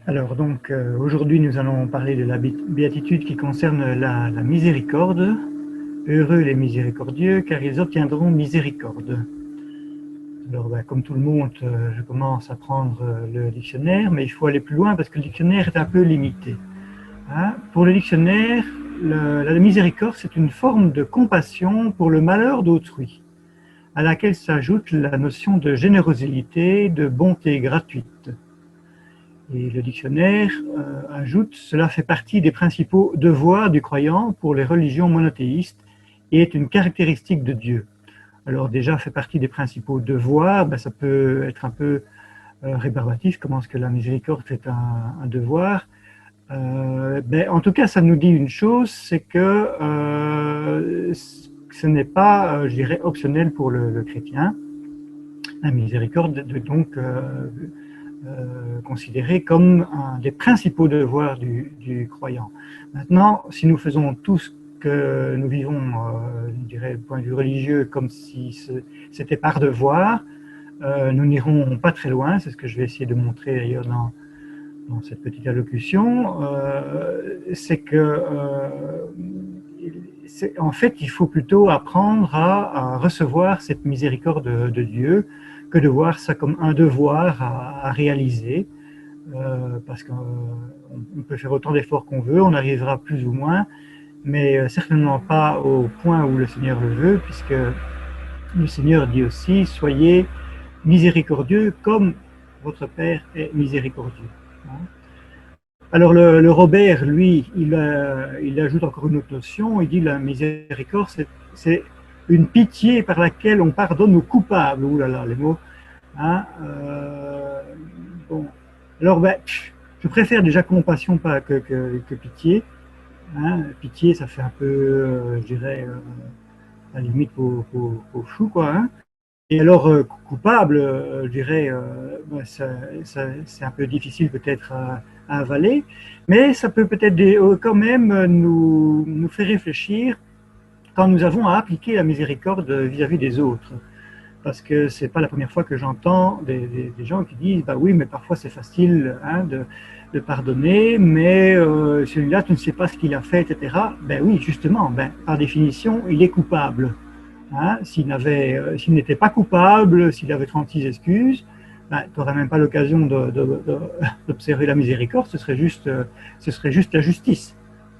Alors donc aujourd'hui nous allons parler de la béatitude qui concerne la miséricorde. Heureux les miséricordieux car ils obtiendront miséricorde. Alors comme tout le monde, je commence à prendre le dictionnaire, mais il faut aller plus loin parce que le dictionnaire est un peu limité. Hein. Pour le dictionnaire, la miséricorde c'est une forme de compassion pour le malheur d'autrui, à laquelle s'ajoute la notion de générosité, de bonté gratuite. Et le dictionnaire ajoute: cela fait partie des principaux devoirs du croyant pour les religions monothéistes et est une caractéristique de Dieu. Alors déjà, fait partie des principaux devoirs, ça peut être un peu rébarbatif. Comment est-ce que la miséricorde est un devoir? En tout cas, ça nous dit une chose, c'est que ce n'est pas, je dirais, optionnel pour le chrétien. La miséricorde, donc, considéré comme un des principaux devoirs du croyant. Maintenant, si nous faisons tout ce que nous vivons, je dirais, du point de vue religieux, comme si c'était par devoir, nous n'irons pas très loin. C'est ce que je vais essayer de montrer d'ailleurs dans cette petite allocution. C'est que, en fait, il faut plutôt apprendre à recevoir cette miséricorde de Dieu que de voir ça comme un devoir à réaliser, parce qu'on peut faire autant d'efforts qu'on veut, on arrivera plus ou moins, mais certainement pas au point où le Seigneur le veut, puisque le Seigneur dit aussi: soyez miséricordieux comme votre Père est miséricordieux. Alors le Robert, lui, il ajoute encore une autre notion. Il dit: la miséricorde, c'est une pitié par laquelle on pardonne aux coupables. Ouh là là, les mots. Hein, bon. Alors, je préfère déjà compassion que pitié. Hein. Pitié, ça fait un peu, je dirais, à la limite pour fou, quoi. Hein. Et alors, coupable, je dirais, c'est un peu difficile peut-être à avaler, mais ça peut peut-être quand même nous faire réfléchir quand nous avons à appliquer la miséricorde vis-à-vis des autres. Parce que c'est pas la première fois que j'entends des gens qui disent: bah oui, mais parfois c'est facile, hein, de pardonner, mais celui-là, tu ne sais pas ce qu'il a fait, etc. Ben oui, justement, par définition, il est coupable. Hein. S'il n'était pas coupable, s'il avait 36 excuses, tu n'aurais même pas l'occasion d'observer la miséricorde, ce serait juste la justice.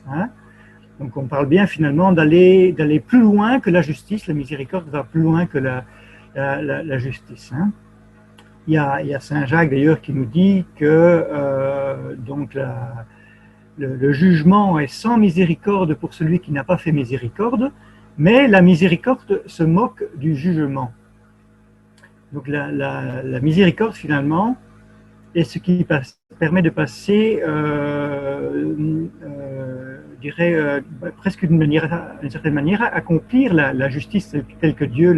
Hein. Donc on parle bien finalement d'aller plus loin que la justice. La miséricorde va plus loin que la justice. Hein. Il y a Saint Jacques d'ailleurs qui nous dit que donc le jugement est sans miséricorde pour celui qui n'a pas fait miséricorde, mais la miséricorde se moque du jugement. Donc la miséricorde finalement est ce qui permet de passer, je dirais, presque d'une certaine manière, à accomplir la justice telle que Dieu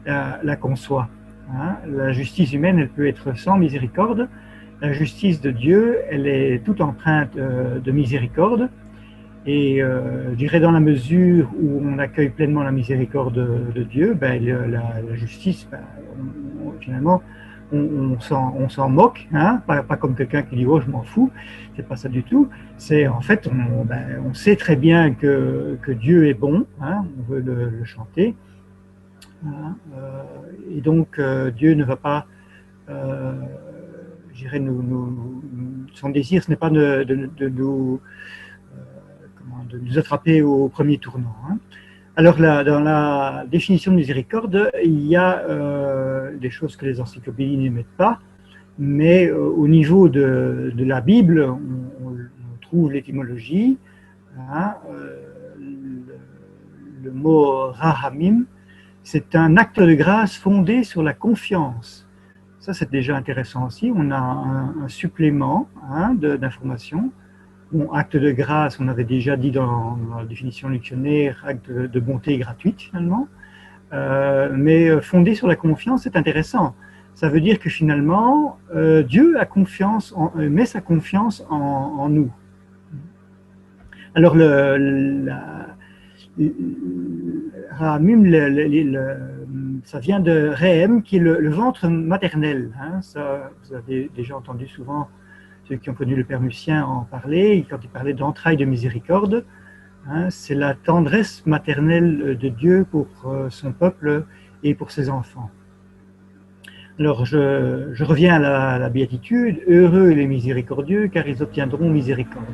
la conçoit. Hein. La justice humaine, elle peut être sans miséricorde. La justice de Dieu, elle est toute empreinte de miséricorde. Et je dirais, dans la mesure où on accueille pleinement la miséricorde de Dieu, la justice, finalement, on s'en moque, hein, pas comme quelqu'un qui dit: oh, je m'en fous. C'est pas ça du tout. C'est en fait, on sait très bien que Dieu est bon, hein, on veut le chanter. Hein, et donc Dieu ne va pas, je dirais, son désir, ce n'est pas de nous attraper au premier tournant. Hein. Alors dans la définition de miséricorde, il y a des choses que les encyclopédies ne mettent pas, mais au niveau de la Bible, on trouve l'étymologie. Hein, le mot rahamim, c'est un acte de grâce fondé sur la confiance. Ça, c'est déjà intéressant aussi. On a un supplément, hein, d'informations. Bon, acte de grâce, on avait déjà dit dans la définition dictionnaire, acte de bonté gratuite finalement. Mais fondé sur la confiance, c'est intéressant. Ça veut dire que finalement, Dieu a confiance met sa confiance en nous. Alors, ça vient de Rehem, qui est le ventre maternel. Hein. Ça, vous avez déjà entendu souvent ceux qui ont connu le Père Mussien en parlaient, quand il parlait d'entrailles de miséricorde. C'est la tendresse maternelle de Dieu pour son peuple et pour ses enfants. Alors, je reviens à la béatitude. Heureux les miséricordieux, car ils obtiendront miséricorde.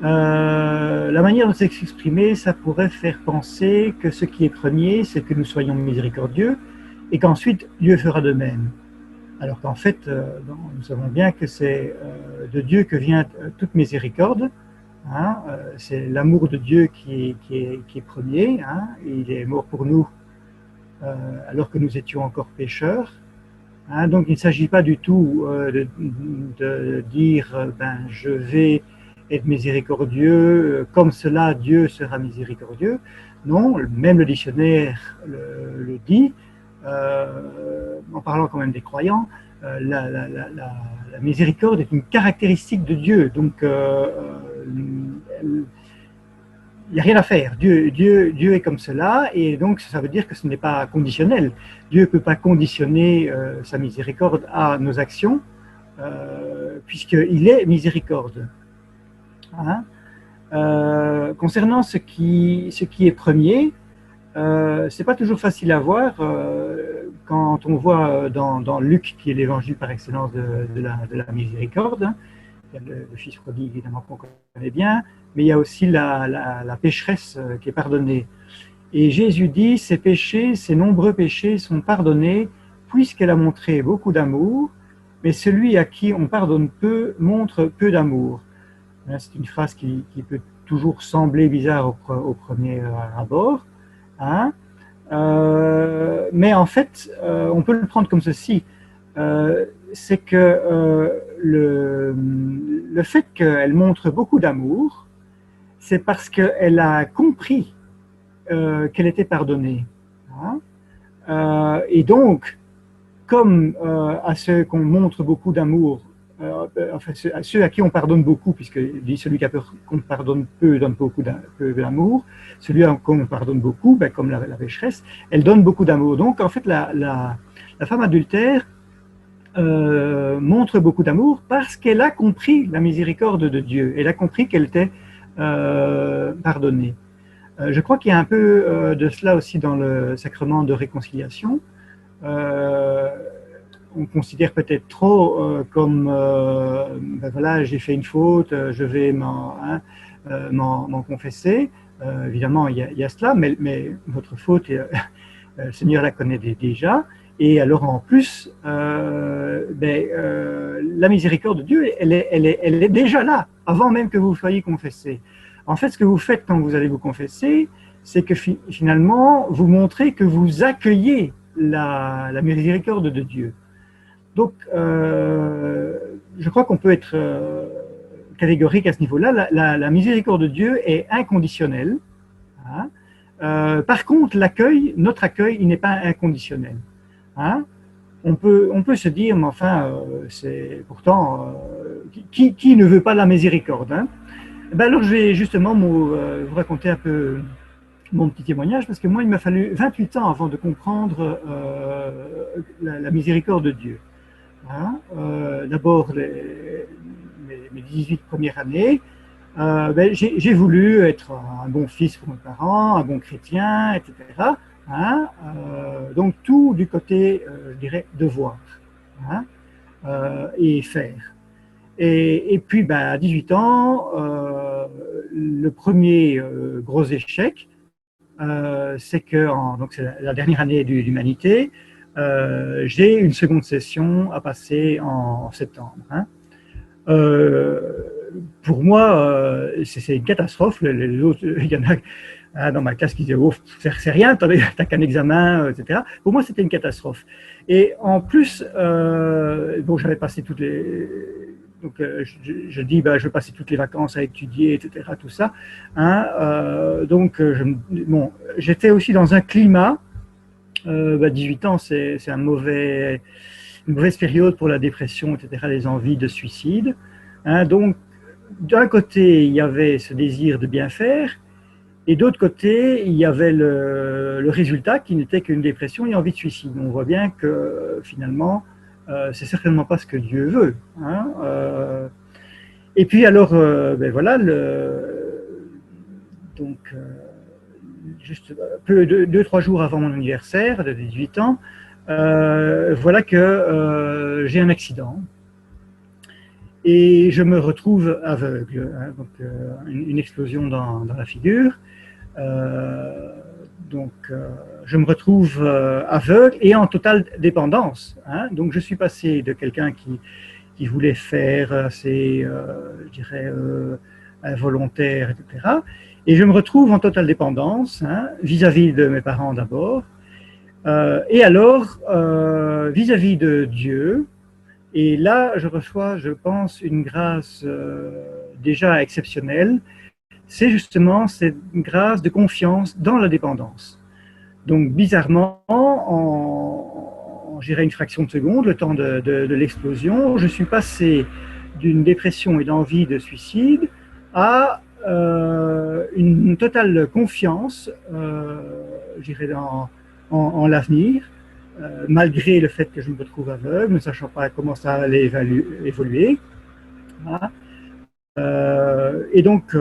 La manière de s'exprimer, ça pourrait faire penser que ce qui est premier, c'est que nous soyons miséricordieux, et qu'ensuite Dieu fera de même. Alors qu'en fait, nous savons bien que c'est de Dieu que vient toute miséricorde. C'est l'amour de Dieu qui est premier. Il est mort pour nous alors que nous étions encore pécheurs. Donc il ne s'agit pas du tout de dire je vais être miséricordieux, comme cela Dieu sera miséricordieux. Non, même le dictionnaire le dit, en parlant quand même des croyants, la miséricorde est une caractéristique de Dieu. Donc il n'y a rien à faire. Dieu est comme cela, et donc ça veut dire que ce n'est pas conditionnel. Dieu ne peut pas conditionner sa miséricorde à nos actions, puisqu'il est miséricorde. Concernant ce qui est premier, c'est pas toujours facile à voir quand on voit dans Luc, qui est l'évangile par excellence de la miséricorde. Il y a le fils prodigue, évidemment, qu'on connaît bien, mais il y a aussi la pécheresse qui est pardonnée. Et Jésus dit, ses péchés, ses nombreux péchés sont pardonnés, puisqu'elle a montré beaucoup d'amour, mais celui à qui on pardonne peu montre peu d'amour. C'est une phrase qui peut toujours sembler bizarre au premier abord. Mais en fait, on peut le prendre comme ceci. C'est que le fait qu'elle montre beaucoup d'amour, c'est parce qu'elle a compris qu'elle était pardonnée. Et donc, comme à ceux qu'on montre beaucoup d'amour, enfin, à ceux à qui on pardonne beaucoup, puisque dit celui qu'on pardonne peu donne peu d'amour, celui à qui on pardonne beaucoup, comme la pécheresse, elle donne beaucoup d'amour. Donc, en fait, la femme adultère montre beaucoup d'amour parce qu'elle a compris la miséricorde de Dieu. Elle a compris qu'elle était pardonnée. Je crois qu'il y a un peu de cela aussi dans le sacrement de réconciliation. On considère peut-être trop comme voilà, j'ai fait une faute, je vais m'en confesser. Évidemment, il y a cela, mais votre faute, le Seigneur la connaît déjà. Et alors en plus, la miséricorde de Dieu, elle est déjà là, avant même que vous soyez confessé. En fait, ce que vous faites quand vous allez vous confesser, c'est que finalement, vous montrez que vous accueillez la miséricorde de Dieu. Donc, je crois qu'on peut être catégorique à ce niveau-là. La miséricorde de Dieu est inconditionnelle. Par contre, notre accueil, il n'est pas inconditionnel. On peut se dire, mais enfin, c'est pourtant, qui ne veut pas la miséricorde, alors, je vais justement vous raconter un peu mon petit témoignage, parce que moi, il m'a fallu 28 ans avant de comprendre la miséricorde de Dieu. D'abord, mes 18 premières années, j'ai voulu être un bon fils pour mes parents, un bon chrétien, etc. Donc, tout du côté, je dirais, devoir et faire. Et puis, à 18 ans, le premier gros échec, c'est que donc c'est la dernière année d'humanité, j'ai une seconde session à passer en septembre. Pour moi, c'est une catastrophe. Les autres, il y en a dans ma classe qui disaient, oh, c'est rien, t'as qu'un examen, etc. Pour moi, c'était une catastrophe. Et en plus, j'avais passé toutes les... Donc, je dis, je vais passer toutes les vacances à étudier, etc., tout ça. Donc, j'étais aussi dans un climat, 18 ans, c'est une mauvaise période pour la dépression, etc., les envies de suicide. Donc, d'un côté, il y avait ce désir de bien faire, et d'autre côté, il y avait le résultat qui n'était qu'une dépression et envie de suicide. On voit bien que finalement, c'est certainement pas ce que Dieu veut. Et puis alors, ben voilà, donc, juste peu, 2-3 jours avant mon anniversaire de 18 ans, voilà que j'ai un accident et je me retrouve aveugle, hein, donc une explosion dans la figure. Euh, donc, je me retrouve aveugle et en totale dépendance, hein. Donc, je suis passé de quelqu'un qui voulait faire ses, je dirais, involontaires, etc. Et je me retrouve en totale dépendance, hein, vis-à-vis de mes parents d'abord, et alors vis-à-vis de Dieu. Et là, je reçois, je pense, une grâce déjà exceptionnelle. C'est justement cette grâce de confiance dans la dépendance. Donc, bizarrement, je dirais une fraction de seconde, le temps de l'explosion, je suis passé d'une dépression et d'envie de suicide à une totale confiance, je dirais, en l'avenir, malgré le fait que je me retrouve aveugle, ne sachant pas comment ça allait évoluer. Voilà. Et donc,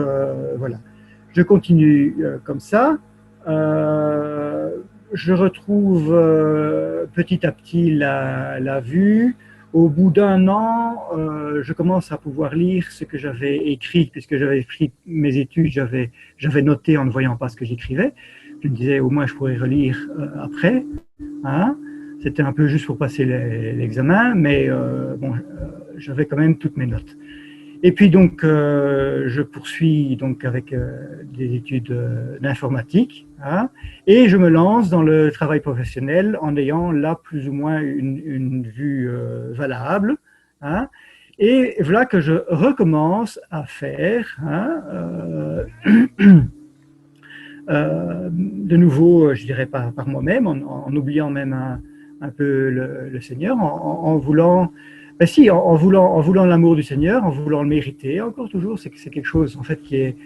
voilà, je continue comme ça. Je retrouve petit à petit la vue. Au bout d'un an, je commence à pouvoir lire ce que j'avais écrit, puisque j'avais écrit mes études, j'avais noté en ne voyant pas ce que j'écrivais. Je me disais, au moins, je pourrais relire après. Hein. C'était un peu juste pour passer l'examen, mais bon, j'avais quand même toutes mes notes. Et puis donc, je poursuis donc avec des études d'informatique, hein, et je me lance dans le travail professionnel en ayant là plus ou moins une vue valable, hein, et voilà que je recommence à faire, hein, de nouveau, je dirais pas par moi-même, en oubliant même un peu le Seigneur, en voulant ben si, en voulant l'amour du Seigneur, en voulant le mériter, encore toujours, c'est quelque chose en fait qui est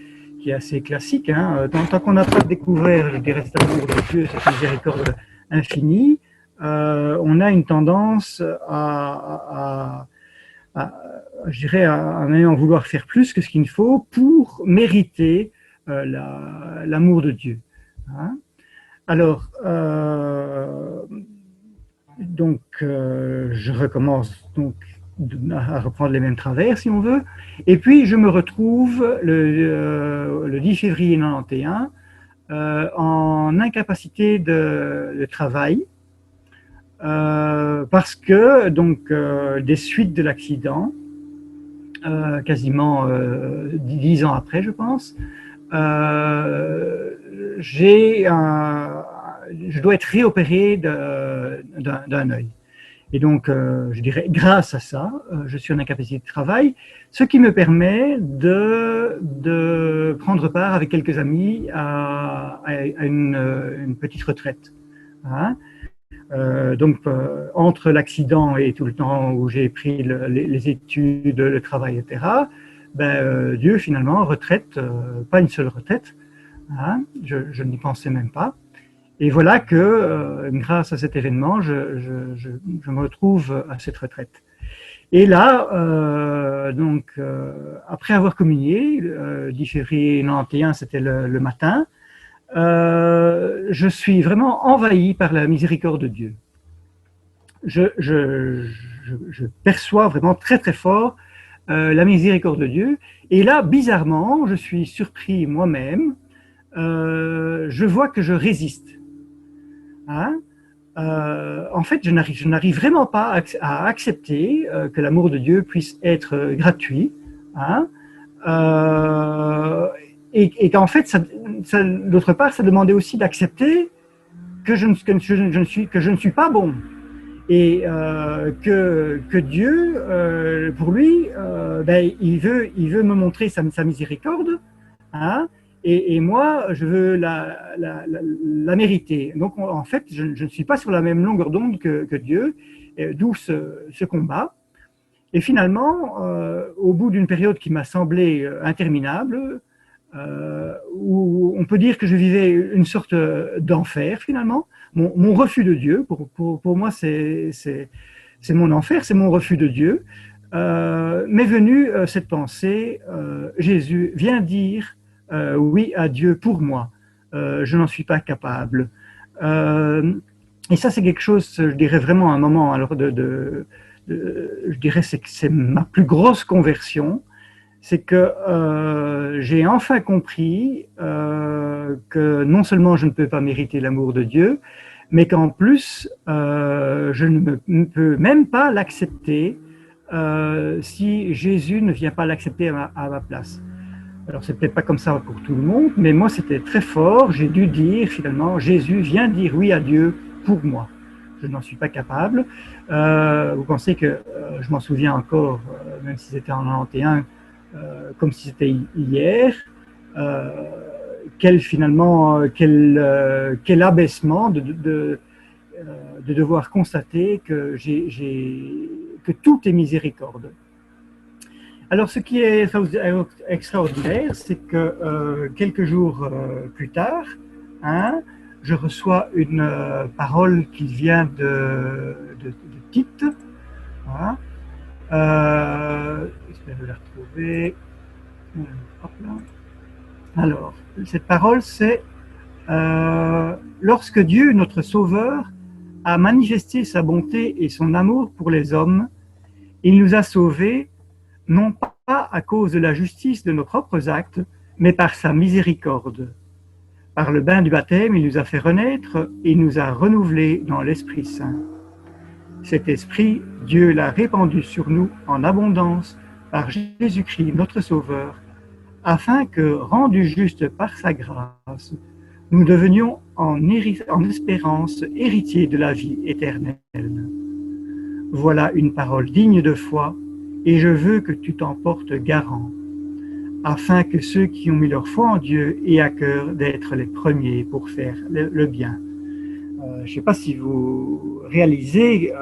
assez classique. Hein. Tant qu'on n'a pas découvert, je dirais, cet amour de Dieu, cette miséricorde infinie, on a une tendance je dirais, à en vouloir faire plus que ce qu'il faut pour mériter l'amour de Dieu. Hein. Alors, donc, je recommence donc à reprendre les mêmes travers, si on veut. Et puis, je me retrouve le 10 février 91 en incapacité de travail parce que donc des suites de l'accident, quasiment 10 ans après, je pense, je dois être réopéré d'un œil. Et donc, je dirais, grâce à ça, je suis en incapacité de travail, ce qui me permet de prendre part avec quelques amis à une petite retraite. Hein. Donc, entre l'accident et tout le temps où j'ai pris les études, le travail, etc., ben, Dieu, finalement, retraite, pas une seule retraite, hein, je n'y pensais même pas. Et voilà que, grâce à cet événement, je me retrouve à cette retraite. Et là, donc, après avoir communié, 10 février 91, c'était le matin, je suis vraiment envahi par la miséricorde de Dieu. Je perçois vraiment très très fort la miséricorde de Dieu. Et là, bizarrement, je suis surpris moi-même. Je vois que je résiste. Hein. En fait, je n'arrive vraiment pas à accepter que l'amour de Dieu puisse être gratuit. Hein. Et qu'en fait, d'autre part, ça demandait aussi d'accepter que je ne suis pas bon. Et que Dieu, pour lui, ben, il veut me montrer sa miséricorde, hein, et moi, je veux la mériter. Donc, en fait, je ne suis pas sur la même longueur d'onde que Dieu, d'où ce combat. Et finalement, au bout d'une période qui m'a semblé interminable, où on peut dire que je vivais une sorte d'enfer finalement, mon refus de Dieu, pour moi c'est mon enfer, c'est mon refus de Dieu. m'est venue cette pensée, Jésus, viens dire oui à Dieu pour moi. Je n'en suis pas capable. Et ça, c'est quelque chose, je dirais vraiment un moment, alors je dirais que c'est ma plus grosse conversion, c'est que j'ai enfin compris que non seulement je ne peux pas mériter l'amour de Dieu, mais qu'en plus, je ne peux même pas l'accepter si Jésus ne vient pas l'accepter à ma place. Alors, c'est peut-être pas comme ça pour tout le monde, mais moi, c'était très fort. J'ai dû dire finalement, Jésus vient dire oui à Dieu pour moi. Je n'en suis pas capable. Vous pensez que je m'en souviens encore, même si c'était en 91, comme si c'était hier. Quel abaissement de devoir constater que tout est miséricorde. Alors, ce qui est extraordinaire, c'est que quelques jours plus tard, hein, je reçois une parole qui vient de Tite. Hein, j'espère la retrouver. Hop là. Alors, cette parole, c'est lorsque Dieu, notre Sauveur, a manifesté sa bonté et son amour pour les hommes, il nous a sauvés, non pas à cause de la justice de nos propres actes, mais par sa miséricorde. Par le bain du baptême, il nous a fait renaître et il nous a renouvelés dans l'Esprit Saint. Cet Esprit, Dieu l'a répandu sur nous en abondance par Jésus-Christ, notre Sauveur, afin que, rendus justes par sa grâce, nous devenions en espérance héritiers de la vie éternelle. Voilà une parole digne de foi, et je veux que tu t'en portes garant, afin que ceux qui ont mis leur foi en Dieu aient à cœur d'être les premiers pour faire le bien. Je ne sais pas si vous réalisez,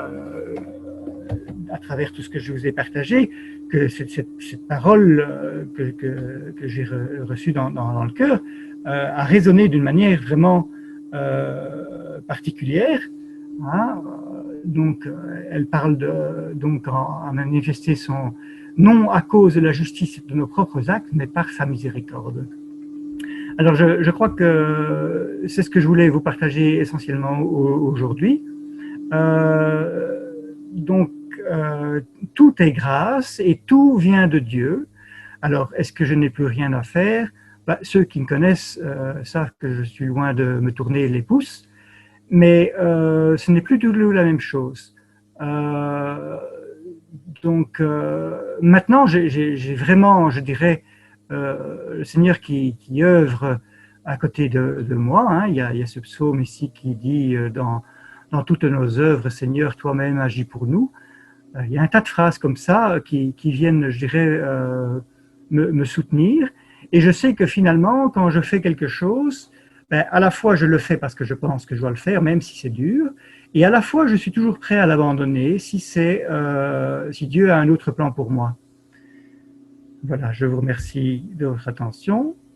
à travers tout ce que je vous ai partagé, que cette parole que j'ai reçue dans le cœur a résonné d'une manière vraiment particulière. Hein. Donc, elle parle à manifester son non à cause de la justice de nos propres actes, mais par sa miséricorde. Alors, je crois que c'est ce que je voulais vous partager essentiellement aujourd'hui. Donc, tout est grâce et tout vient de Dieu. Alors, est-ce que je n'ai plus rien à faire? Ceux qui me connaissent savent que je suis loin de me tourner les pouces, mais ce n'est plus du tout la même chose. Donc, maintenant, j'ai vraiment, je dirais, le Seigneur qui œuvre à côté de moi. Hein. Il y a ce psaume ici qui dit dans toutes nos œuvres, Seigneur, toi-même agis pour nous. Il y a un tas de phrases comme ça qui viennent, je dirais, me soutenir. Et je sais que finalement, quand je fais quelque chose, à la fois je le fais parce que je pense que je dois le faire, même si c'est dur, et à la fois je suis toujours prêt à l'abandonner si Dieu a un autre plan pour moi. Voilà, je vous remercie de votre attention.